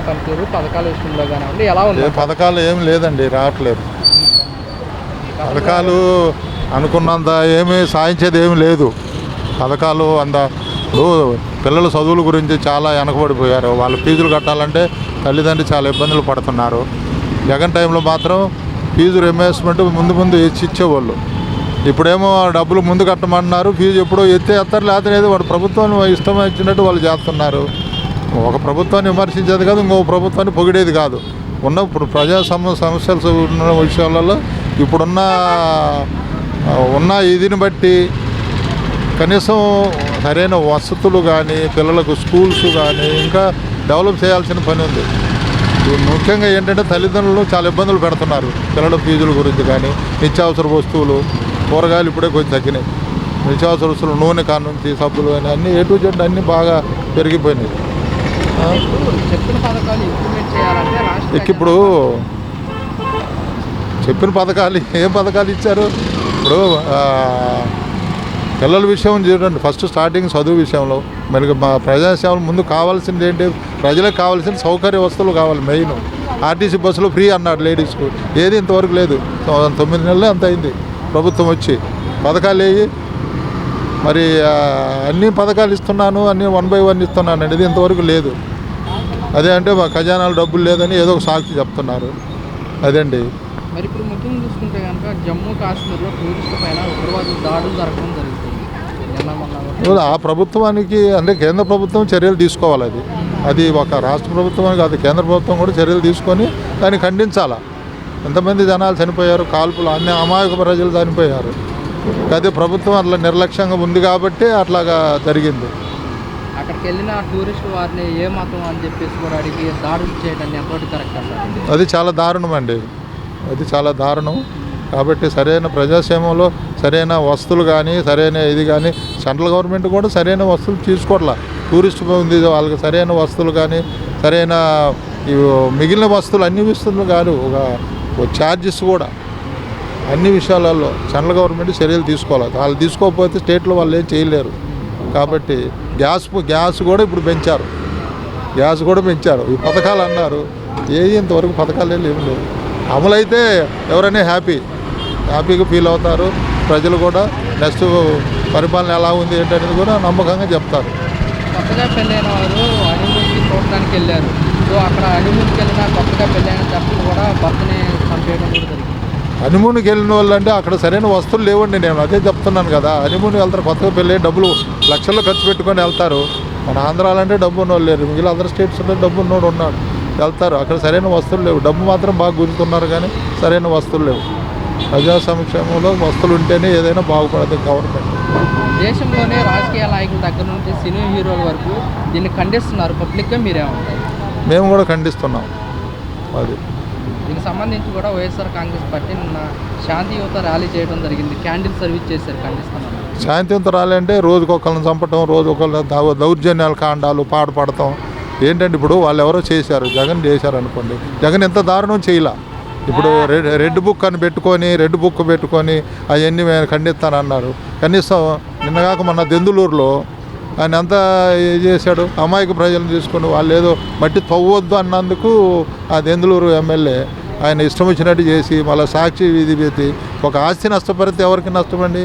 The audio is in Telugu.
పనితీరు పథకాల విషయంలో కానివ్వండి ఎలా ఉంది? పథకాలు ఏం లేదండి, రావట్లేదు. పథకాలు అనుకున్నంత ఏమీ సాధించేది ఏమి లేదు. పథకాలు పిల్లల చదువుల గురించి చాలా వెనకబడిపోయారు. వాళ్ళ ఫీజులు కట్టాలంటే తల్లిదండ్రులు చాలా ఇబ్బందులు పడుతున్నారు. జగన్ టైంలో మాత్రం ఫీజు రియంబర్స్మెంట్ ముందు ఇచ్చేవాళ్ళు. ఇప్పుడేమో డబ్బులు ముందు కట్టమంటున్నారు, ఫీజు ఎప్పుడో ఎత్తారు లేకపోతే వాడు ప్రభుత్వం ఇష్టం ఇచ్చినట్టు వాళ్ళు చేస్తున్నారు. ఒక ప్రభుత్వాన్ని విమర్శించేది కాదు, ఇంకో ప్రభుత్వాన్ని పొగిడేది కాదు. ఇప్పుడు ప్రజా సమస్యలు ఉన్న విషయాలలో ఉన్న ఇదిని బట్టి కనీసం సరైన వసతులు కానీ, పిల్లలకు స్కూల్స్ కానీ ఇంకా డెవలప్ చేయాల్సిన పని ఉంది. ముఖ్యంగా ఏంటంటే తల్లిదండ్రులు చాలా ఇబ్బందులు పెడుతున్నారు. పిల్లల ఫీజుల గురించి కానీ, నిత్యావసర వస్తువులు, కూరగాయలు ఇప్పుడే కొంచెం తగ్గినాయి. నిత్యావసర వస్తువులు, నూనె కాడ నుంచి సబ్బులు కానీ అన్నీ A to Z అన్నీ బాగా పెరిగిపోయినాయి. ఇప్పుడు చెప్పిన పథకాలు ఏం పథకాలు ఇచ్చారు? ఇప్పుడు పిల్లల విషయం చూడండి, ఫస్ట్ స్టార్టింగ్ చదువు విషయంలో మరి మా ప్రజాసేవలు ముందు కావాల్సింది ఏంటి? ప్రజలకు కావాల్సిన సౌకర్య వస్తువులు కావాలి. మెయిన్ ఆర్టీసీ బస్సులు ఫ్రీ అన్నాడు లేడీస్కు, ఏది ఇంతవరకు లేదు. 9 నెలలే అంత అయింది ప్రభుత్వం వచ్చి. పథకాలు ఏవి మరి? అన్ని పథకాలు ఇస్తున్నాను, అన్నీ 1 by 1 ఇస్తున్నాను అండి, ఇది ఇంతవరకు లేదు. అదే అంటే మా ఖజానాలు డబ్బులు లేదని ఏదో ఒక సాక్షి చెప్తున్నారు. అదండి. మరి ఇప్పుడు ముఖ్యంగా చూసుకుంటే కనుక జమ్మూ కాశ్మీర్లో టూరిస్టుల పైన ఉగ్రవాదులు దాడులు జరగడం జరుగుతుంది. ఆ ప్రభుత్వానికి అంటే కేంద్ర ప్రభుత్వం చర్యలు తీసుకోవాలి. అది ఒక రాష్ట్ర ప్రభుత్వం కాదు, కేంద్ర ప్రభుత్వం కూడా చర్యలు తీసుకొని దాన్ని ఖండించాలా. ఎంతమంది జనాలు చనిపోయారు, కాల్పులు, అన్ని అమాయక ప్రజలు చనిపోయారు. అదే ప్రభుత్వం అట్లా నిర్లక్ష్యంగా ఉంది కాబట్టి అట్లాగా జరిగింది. అక్కడికి వెళ్ళిన టూరిస్టు వారిని ఏ మతం అని చెప్పేసి కూడా అడిగి దాడులు చేయడాన్ని ఎంతవరకు కరెక్ట్ అంటారు? అది చాలా దారుణం అండి, అది చాలా దారుణం. కాబట్టి సరైన ప్రజాక్షేమంలో సరైన వస్తువులు కానీ, సరైన ఇది కానీ సెంట్రల్ గవర్నమెంట్ కూడా సరైన వస్తువులు తీసుకోవట్లా. టూరిస్ట్ ఉంది, వాళ్ళకి సరైన వస్తువులు కానీ, సరైన మిగిలిన వస్తువులు అన్ని వస్తువులు కాదు, ఒక ఛార్జెస్ కూడా అన్ని విషయాలలో సెంట్రల్ గవర్నమెంట్ చర్యలు తీసుకోవాలి. వాళ్ళు తీసుకోకపోతే స్టేట్లో వాళ్ళు ఏం చేయలేరు. కాబట్టి గ్యాస్ కూడా ఇప్పుడు పెంచారు, ఈ పథకాలు అన్నారు. ఇంతవరకు పథకాలు ఏం లేవు. అమలైతే ఎవరైనా హ్యాపీగా ఫీల్ అవుతారు. ప్రజలు కూడా నెక్స్ట్ పరిపాలన ఎలా ఉంది ఏంటనేది కూడా నమ్మకంగా చెప్తారు. కొత్తగా పెళ్ళైన వారు హనీమూన్కి చూడడానికి వెళ్ళారు. సో అక్కడ హనీమూన్కి వెళ్ళిన కొత్తగా పెళ్ళైన జంటలు కూడా భర్తని చంపేయడం కూడా జరిగింది. హనీమూన్కి వెళ్ళిన వాళ్ళు అంటే అక్కడ సరైన వస్తువులు లేవండి. నేను అదే చెప్తున్నాను కదా, హనీమూన్కి వెళ్తారు, కొత్తగా పెళ్ళి డబ్బులు లక్షల్లో ఖర్చు పెట్టుకొని వెళ్తారు. మన ఆంధ్రాలో అంటే డబ్బు ఉన్నోళ్ళు లేరు, మిగిలిన అదర్ స్టేట్స్లో డబ్బు ఉన్నోడు ఉన్నాడు, వెళ్తారు. అక్కడ సరైన వస్తువులు లేవు, డబ్బు మాత్రం బాగా గుంజుతున్నారు కానీ సరైన వస్తువులు లేవు. ప్రజా సంక్షేమంలో వస్తువులు ఉంటేనే ఏదైనా బాగుపడుతుంది గవర్నమెంట్. దేశంలోనే రాజకీయ నాయకుల దగ్గర నుంచి సినీ హీరోల వరకు దీన్ని ఖండిస్తున్నారు పబ్లిక్గా. మీరేమంటారు? మేము కూడా ఖండిస్తున్నాం. అది దీనికి సంబంధించి కూడా వైఎస్ఆర్ కాంగ్రెస్ పార్టీ నిన్న శాంతియుత ర్యాలీ చేయడం జరిగింది, క్యాండిల్ సర్వీస్ చేశారు. ఖండిస్తున్నాను. శాంతియుత ర్యాలీ అంటే రోజుకొకళ్ళని చంపటం, రోజుకొకళ్ళ దౌర్జన్యాలు కాండాలు పాడపడటం ఏంటంటే ఇప్పుడు వాళ్ళు ఎవరో చేశారు, జగన్ చేశారు అనుకోండి, జగన్ ఎంత దారుణం చేయలే. ఇప్పుడు రెడ్ బుక్ పెట్టుకొని అవన్నీ మేము ఖండిస్తానన్నారు. కనీసం నిన్నగాక మొన్న దెందులూరులో ఆయన ఎంత చేశాడు, అమాయక ప్రజలను తీసుకొని వాళ్ళు ఏదో మట్టి తవ్వొద్దు అన్నందుకు ఆ దెందులూరు ఎమ్మెల్యే ఆయన ఇష్టం వచ్చినట్టు చేసి మళ్ళీ సాక్షి వీధి పెట్టి ఒక ఆస్తి నష్టపరితే ఎవరికి నష్టమండి?